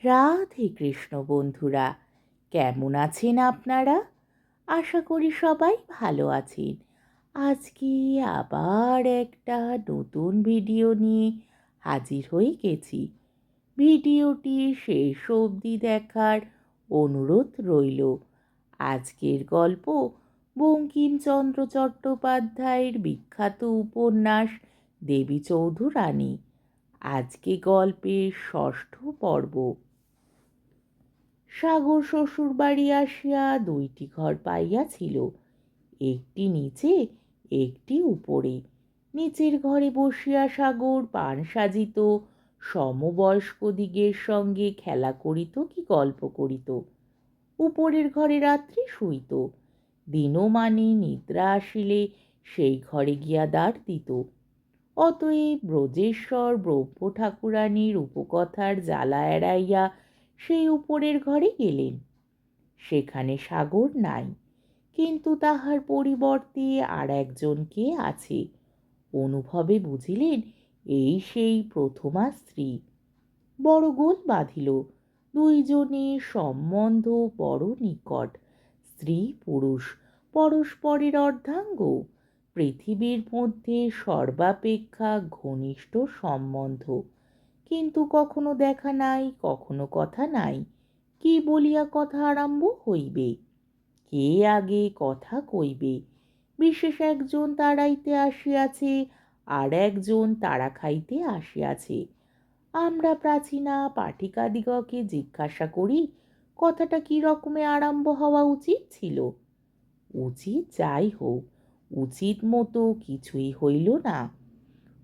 রাধে কৃষ্ণ বন্ধুরা, কেমন আছেন আপনারা? আশা করি সবাই ভালো আছেন। আজকে আবার একটা নতুন ভিডিও নিয়ে হাজির হয়ে গেছি। ভিডিওটি শেষ অবধি দেখার অনুরোধ রইল। আজকের গল্প বঙ্কিমচন্দ্র চট্টোপাধ্যায়ের বিখ্যাত উপন্যাস দেবী চৌধুরানী। আজকে গল্পের ষষ্ঠ পর্ব। সাগর শ্বশুর বাড়ি আসিয়া দুইটি ঘর পাইয়াছিল, একটি নিচে একটি উপরে। নিচের ঘরে বসিয়া সাগর পান সাজিত, সমবয়স্ক দিগের সঙ্গে খেলা করিত কি গল্প করিত। উপরের ঘরে রাত্রি শুইত। দিনমানে নিদ্রা আসিলে সেই ঘরে গিয়া দ্বার দিত। অতএব ব্রজেশ্বর ব্রহ্ম ঠাকুরানীর উপকথার জ্বালা এড়াইয়া সেই উপরের ঘরে গেলেন। সেখানে সাগর নাই, কিন্তু তাহার পরিবর্তে আর একজন কে আছে। অনুভবে বুঝিলেন এই সেই প্রথমা স্ত্রী। বড় গোল বাঁধিল। দুইজনের সম্বন্ধ বড় নিকট। স্ত্রী পুরুষ পরস্পরের অর্ধাঙ্গ। পৃথিবীর মধ্যে সর্বাপেক্ষা ঘনিষ্ঠ সম্বন্ধ। কিন্তু কখনো দেখা নাই, কখনো কথা নাই। কি বলিয়া কথা আরম্ভ হইবে? কে আগে কথা কইবে? বিশেষ একজন তাড়াইতে আসিয়াছে, আর একজন তাড়া খাইতে আসিয়াছে। আমরা প্রাচীনা পাঠিকাদিগকে জিজ্ঞাসা করি, কথাটা কি রকমে আরম্ভ হওয়া উচিত ছিল। উচিত যাই হোক, উচিত মতো কিছুই হইল না।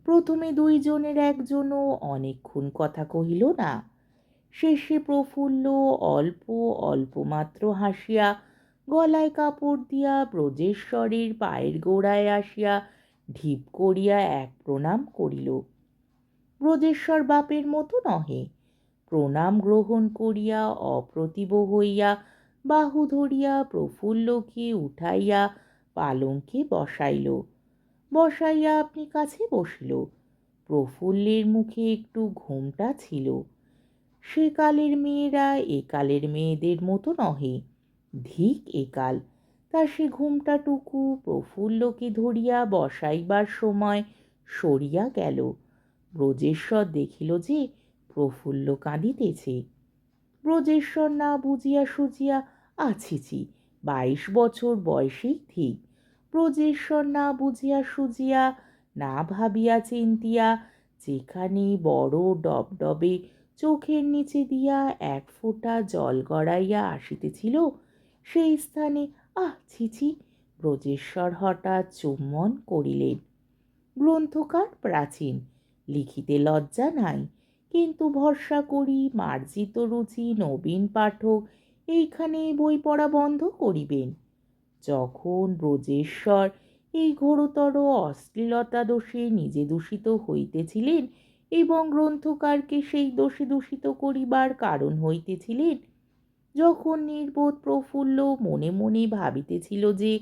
প্রথমে দুইজনের একজনও অনেকক্ষণ কথা কহিল না। শেষে প্রফুল্ল অল্প অল্প মাত্র হাসিয়া গলায় কাপড় দিয়া ব্রজেশ্বরের পায়ের গোড়ায় আসিয়া ঢিপ করিয়া এক প্রণাম করিল। ব্রজেশ্বর বাপের মতো নহে। প্রণাম গ্রহণ করিয়া অপ্রতিভ হইয়া বাহু ধরিয়া প্রফুল্লকে উঠাইয়া পালঙ্কে বসাইল। বসাইয়া আপনি কাছে বসিল। প্রফুল্লের মুখে একটু ঘোমটা ছিল। সেকালের মেয়েরা একালের মেয়েদের মতো নহে, ধিক একাল। তা সে ঘোমটাটুকু প্রফুল্লকে ধরিয়া বসাইবার সময় সরিয়া গেল। ব্রজেশ্বর দেখিল যে প্রফুল্ল কাঁদিতেছে। ব্রজেশ্বর না বুঝিয়া সুঝিয়া, আছিছি 22 বছর বয়সেই ঠিক। ব্রজেশ্বর না বুঝিয়া সুঝিয়া, না ভাবিয়া চিন্তিয়া, যেখানে বড় ডবডবে চোখের নিচে দিয়া এক ফোঁটা জল গড়াইয়া আসিতেছিল, সেই স্থানে ছিছি। ব্রজেশ্বর হঠাৎ চুম্বন করিলেন। গ্রন্থকার প্রাচীন, লিখিতে লজ্জা নাই, কিন্তু ভরসা করি মার্জিত রুচি নবীন পাঠক এইখানে বই পড়া বন্ধ করিবেন। যখন ব্রজেশ্বর এই ঘোরতর অশ্লীলতা দোষে নিজে দূষিত হইতেছিলেন এবং গ্রন্থকারকে সেই দোষে দূষিত করিবার কারণ হইতেছিলেন, যখন নির্বোধ প্রফুল্ল মনে মনে ভাবিতেছিল যে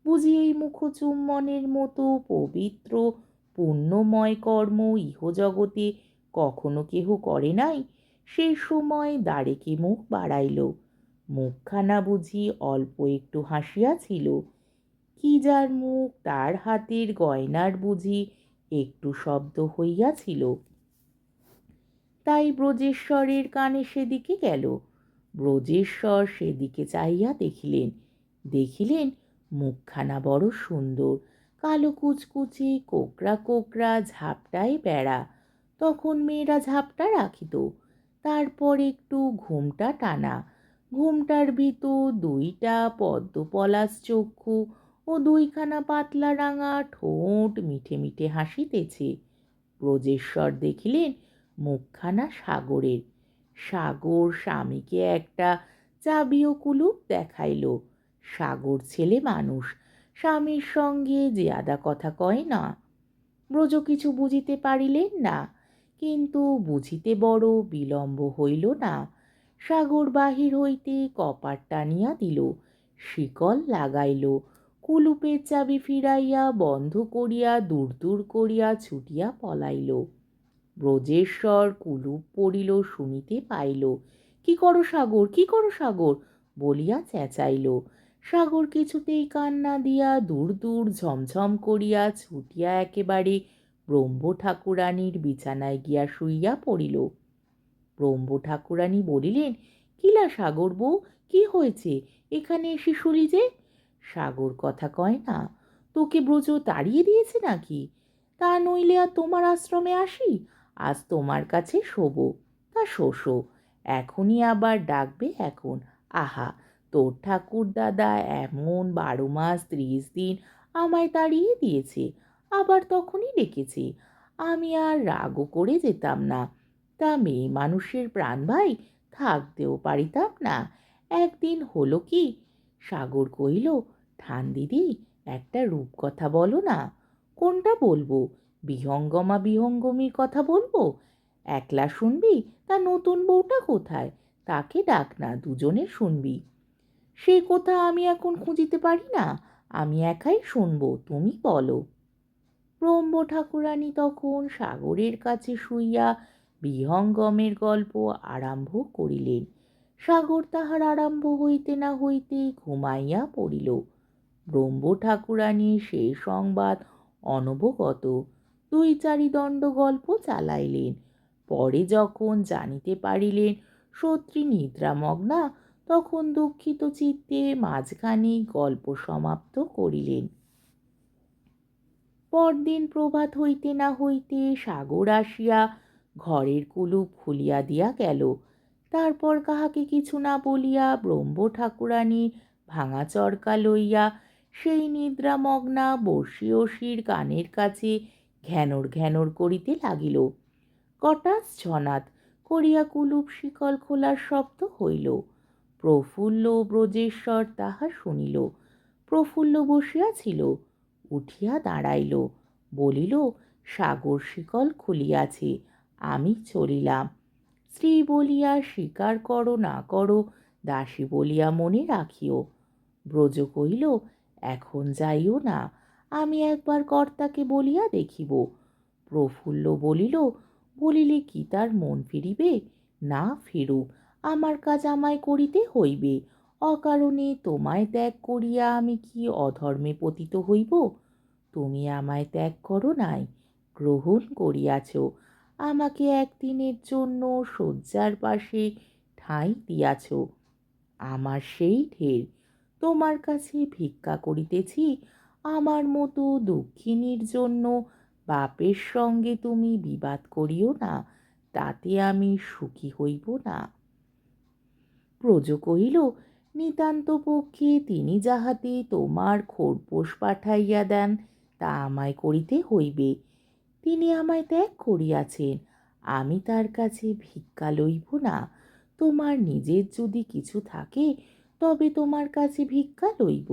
বুঝি এই মুখচুম্বনের মতো পবিত্র পুণ্যময় কর্ম ইহজগতে কখনো কেহ করে নাই, সেই সময় দ্বারেকে মুখ বাড়াইল। মুখখানা বুঝি অল্প একটু হাসিয়াছিল। কি যার মুখ, তার হাতের গয়নার বুঝি একটু শব্দ হইয়াছিল। তাই ব্রজেশ্বরের কানে সেদিকে গেল। ব্রজেশ্বর সেদিকে চাহিয়া দেখিলেন মুখখানা বড় সুন্দর, কালো কুচকুচে, কোকড়া কোকড়া, ঝাপটায় বেড়া। তখন মেয়েরা ঝাপটা রাখিত। তারপর একটু ঘুমটা টানা। ঘুমটার ভিতর দুইটা পদ্মপলাশ চক্ষু ও দুইখানা পাতলা রাঙা ঠোঁট মিঠে মিঠে হাসিতেছে। ব্রজেশ্বর দেখিলেন মুখখানা সাগরের। সাগর স্বামীকে একটা চাবি ও কুলুপ দেখাইল। সাগর ছেলে মানুষ, স্বামীর সঙ্গে যে আদা কথা কয় না। ব্রজ কিছু বুঝিতে পারিলেন না, কিন্তু বুঝিতে বড় বিলম্ব হইল না। সাগর বাহির হইতে কপাট টানিয়া দিল, শিকল লাগাইল, কুলুপের চাবি ফিরাইয়া বন্ধ করিয়া দূর দূর করিয়া ছুটিয়া পলাইল। ব্রজেশ্বর কুলুপ পড়িল শুনিতে পাইল। কি করো সাগর, কি করো সাগর বলিয়া চেঁচাইল। সাগর কিছুতেই কান না দিয়া দূর দূর ঝমঝম করিয়া ছুটিয়া একেবারে ব্রহ্ম ঠাকুরানীর বিছানায় গিয়া শুইয়া পড়িল। ব্রহ্ম ঠাকুরানী বলিলেন, কিলা সাগর বউ, কি হয়েছে, এখানে এসে শুলি যে? সাগর কথা কয় না, তোকে ব্রজ তাড়িয়ে দিয়েছে নাকি? তা নইলে আর তোমার আশ্রমে আসি, আজ তোমার কাছে শোবো। তা শোষো, এখনই আবার ডাকবে এখন? আহা, তোর ঠাকুর দাদা এমন 12 মাস 30 দিন আমায় তাড়িয়ে দিয়েছে, আবার তখনই ডেকেছে। আমি আর রাগও করে যেতাম না, তা মেয়ে মানুষের প্রাণ ভাই, থাকতেও পারিতাম না। একদিন হলো কি, সাগর কহিল, ঠান দিদি, একটা রূপকথা বলো না। কোনটা বলবো? বিহঙ্গমা বিহঙ্গমীর কথা বলবো? একলা শুনবি? তা নতুন বউটা কোথায়? তাকে ডাক না, দুজনে শুনবি। সে কথা আমি এখন খুঁজিতে পারি না, আমি একাই শুনবো, তুমি বলো। ব্রহ্ম ঠাকুরানী তখন সাগরের কাছে শুইয়া বিহঙ্গমের গল্প আরম্ভ করিলেন। সাগর তাহার আরম্ভ হইতে না হইতে ঘুমাইয়া পড়িল। ব্রহ্ম ঠাকুরানী সে সংবাদ অনবগত 2-4 দণ্ড গল্প চালাইলেন। পরে যখন জানিতে পারিলেন সত্রী নিদ্রামগ্না, তখন দুঃখিত চিত্তে মাঝখানে গল্প সমাপ্ত করিলেন। পরদিন প্রভাত হইতে না হইতে সাগর আসিয়া ঘরের কুলুপ খুলিয়া দিয়া গেল। তারপর কাহাকে কিছু না বলিয়া ব্রহ্ম ঠাকুরানী ভাঙা চরকা লইয়া সেই নিদ্রামগ্না বর্ষীয়সীর কানের কাছে ঘ্যানর ঘ্যানর করিতে লাগিল। কটাস ঝনাত করিয়া কুলুপ শিকল খোলার শব্দ হইল। প্রফুল্ল ব্রজেশ্বর তাহা শুনিল। প্রফুল্ল বসিয়াছিল, উঠিয়া দাঁড়াইল, বলিল, সাগর শিকল খুলিয়াছে, আমি চলিলাম। স্ত্রী বলিয়া স্বীকার করো না করো, দাসী বলিয়া মনে রাখিও। ব্রজ কহিল, এখন যাইও না, আমি একবার কর্তাকে বলিয়া দেখিব। প্রফুল্ল বলিল, বলিলে কি তার মন ফিরিবে? না ফিরুক, আমার কাজ আমায় করিতে হইবে। অকারণে তোমায় ত্যাগ করিয়া আমি কি অধর্মে পতিত হইব? তুমি আমায় ত্যাগ করো নাই, গ্রহণ করিয়াছ। আমাকে একদিনের জন্য শয্যার পাশে ঠাঁই দিয়াছ, আমার সেই ঢের। তোমার কাছে ভিক্ষা করিতেছি, আমার মতো দুঃখিনীর জন্য বাপের সঙ্গে তুমি বিবাদ করিও না, তাতে আমি সুখী হইব না। ব্রজ কহিল, নিতান্ত পক্ষে তিনি যাহাতে তোমার খোরপোশ পাঠাইয়া দেন, তা আমায় করিতে হইবে। তিনি আমায় ত্যাগ করিয়াছেন, আমি তার কাছে ভিক্ষা লইব না। তোমার নিজের যদি কিছু থাকে, তবে তোমার কাছে ভিক্ষা লইব।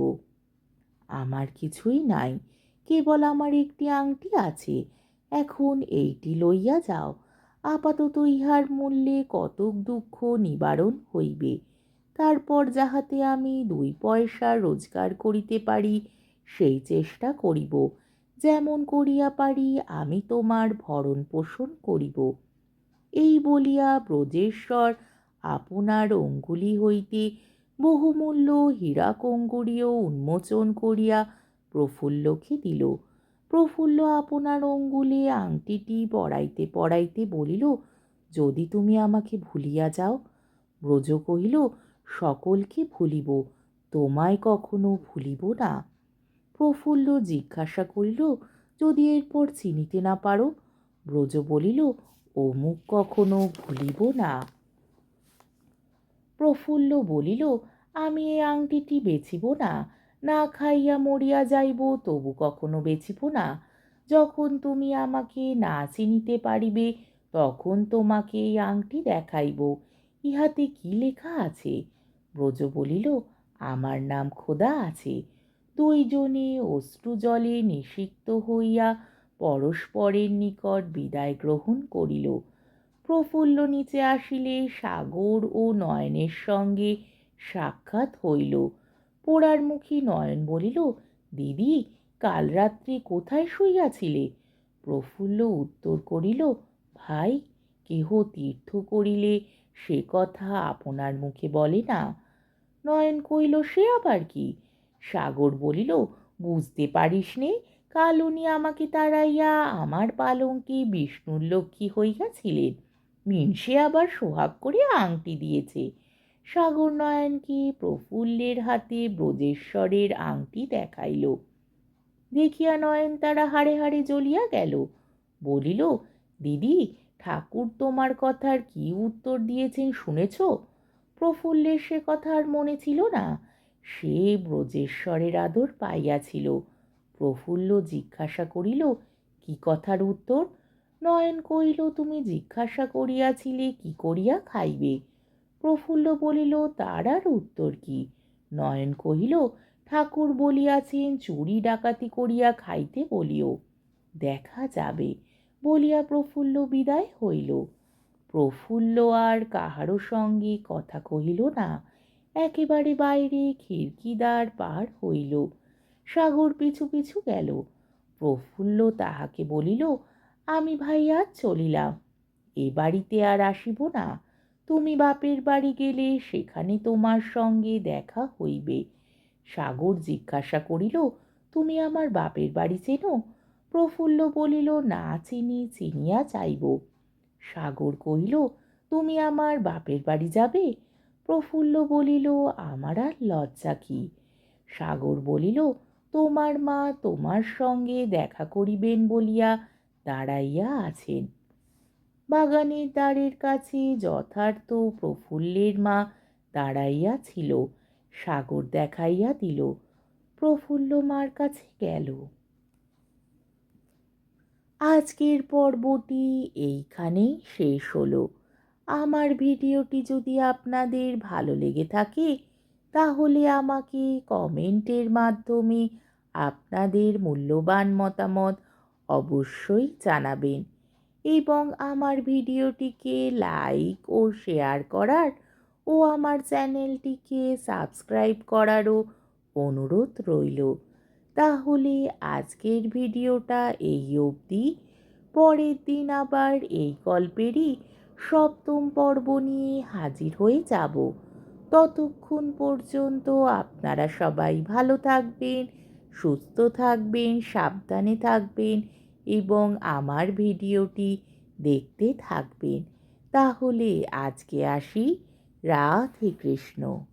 আমার কিছুই নাই, কেবল আমার একটি আংটি আছে, এখন এইটি লইয়া যাও। আপাতত ইহার মূল্যে কতক দুঃখ নিবারণ হইবে। তারপর যাহাতে আমি 2 পয়সা রোজগার করিতে পারি, সেই চেষ্টা করিব। যেমন করিয়া পারি আমি তোমার ভরণ পোষণ করিব। এই বলিয়া ব্রজেশ্বর আপনার অঙ্গুলি হইতে বহুমূল্য হীরাকঙ্গুরীয় উন্মোচন করিয়া প্রফুল্লকে দিল। প্রফুল্ল আপনার অঙ্গুলে আংটিটি পরাইতে পরাইতে বলিল, যদি তুমি আমাকে ভুলিয়া যাও। ব্রজ কহিল, সকলকে ভুলিব, তোমায় কখনো ভুলিব না। প্রফুল্ল জিজ্ঞাসা করিল, যদি এরপর চিনিতে না পারো? ব্রজ বলিল, অমুক কখনো ভুলিব না। প্রফুল্ল বলিল, আমি এই আংটিটি বেচিব না, না খাইয়া মরিয়া যাইব, তবু কখনো বেচিব না। যখন তুমি আমাকে না চিনিতে পারিবে, তখন তোমাকে এই আংটি দেখাইব। ইহাতে কি লেখা আছে? ব্রজ বলিল, আমার নাম খোদা আছে। 2 জনে অশ্রু জলে নিষিক্ত হইয়া পরস্পরের নিকট বিদায় গ্রহণ করিল। প্রফুল্ল নিচে আসিলে সাগর ও নয়নের সঙ্গে সাক্ষাৎ হইল। পোড়ারমুখী নয়ন বলিল, দিদি, কাল রাত্রে কোথায় শুইয়াছিলে? প্রফুল্ল উত্তর করিল, ভাই, কেহ তীর্থ করিলে সে কথা আপনার মুখে বলে না। নয়ন কইল, সে আবার কি? সাগর বলিল, বুঝতে পারিস নে, কাল উনি আমাকে তাড়াইয়া আমার পালঙ্কে বিষ্ণুর লক্ষ্মী হইয়াছিলেন। মিনসে আবার সোহাগ করিয়া আংটি দিয়েছে। সাগর নয়নকে প্রফুল্লের হাতে ব্রজেশ্বরের আংটি দেখাইল। দেখিয়া নয়নতারা হাড়ে হাড়ে জ্বলিয়া গেল। বলিল, দিদি, ঠাকুর তোমার কথার কি উত্তর দিয়েছেন শুনেছ? প্রফুল্লের সে কথা আর মনে ছিল না। সে ব্রজেশ্বরের আদর পাইয়াছিল। প্রফুল্ল জিজ্ঞাসা করিল, কি কথার উত্তর? নয়ন কহিল, তুমি জিজ্ঞাসা করিয়াছিলে কি করিয়া খাইবে। প্রফুল্ল বলিল, তার আর উত্তর কি? নয়ন কহিল, ঠাকুর বলিয়াছেন চুরি ডাকাতি করিয়া খাইতে বলিও, দেখা যাবে বলিয়া প্রফুল্ল বিদায় হইল। প্রফুল্ল আর কাহারও সঙ্গে কথা কহিল না। একেবারে বাইরে খিড়কিদ্বার পার হইল। সাগর পিছু পিছু গেল। প্রফুল্ল তাহাকে বলিল, আমি ভাই আজ চলিলাম, এ বাড়িতে আর আসিব না। তুমি বাপের বাড়ি গেলে সেখানে তোমার সঙ্গে দেখা হইবে। সাগর জিজ্ঞাসা করিল, তুমি আমার বাপের বাড়ি চেনো? প্রফুল্ল বলিল, না চিনি, চিনিয়া চাইব। সাগর কহিল, তুমি আমার বাপের বাড়ি যাবে? প্রফুল্ল বলিল, আমার আর লজ্জা কি? সাগর বলিল, তোমার মা তোমার সঙ্গে দেখা করিবেন বলিয়া দাঁড়াইয়া আছেন। বাগানের দ্বারের কাছে যথার্থ প্রফুল্লের মা দাঁড়াইয়া ছিল। সাগর দেখাইয়া দিল। প্রফুল্ল মার কাছে গেল। আজকের পর্বটি এইখানেই শেষ হলো। আমার ভিডিওটি যদি আপনাদের ভালো লেগে থাকে তাহলে আমাকে কমেন্টের মাধ্যমে আপনাদের মূল্যবান মতামত অবশ্যই জানাবেন এবং আমার ভিডিওটিকে লাইক ও শেয়ার করার ও আমার চ্যানেলটিকে সাবস্ক্রাইব করারও অনুরোধ রইল। তাহলে আজকের ভিডিওটা এই অবধি। পরের দিন আবার এই গল্পেরই সপ্তম পর্ব নিয়ে হাজির হয়ে যাব। ততক্ষণ পর্যন্ত আপনারা সবাই ভালো থাকবেন, সুস্থ থাকবেন, সাবধানে থাকবেন এবং আমার ভিডিওটি দেখতে থাকবেন। তাহলে আজকে আসি। রাধে কৃষ্ণ।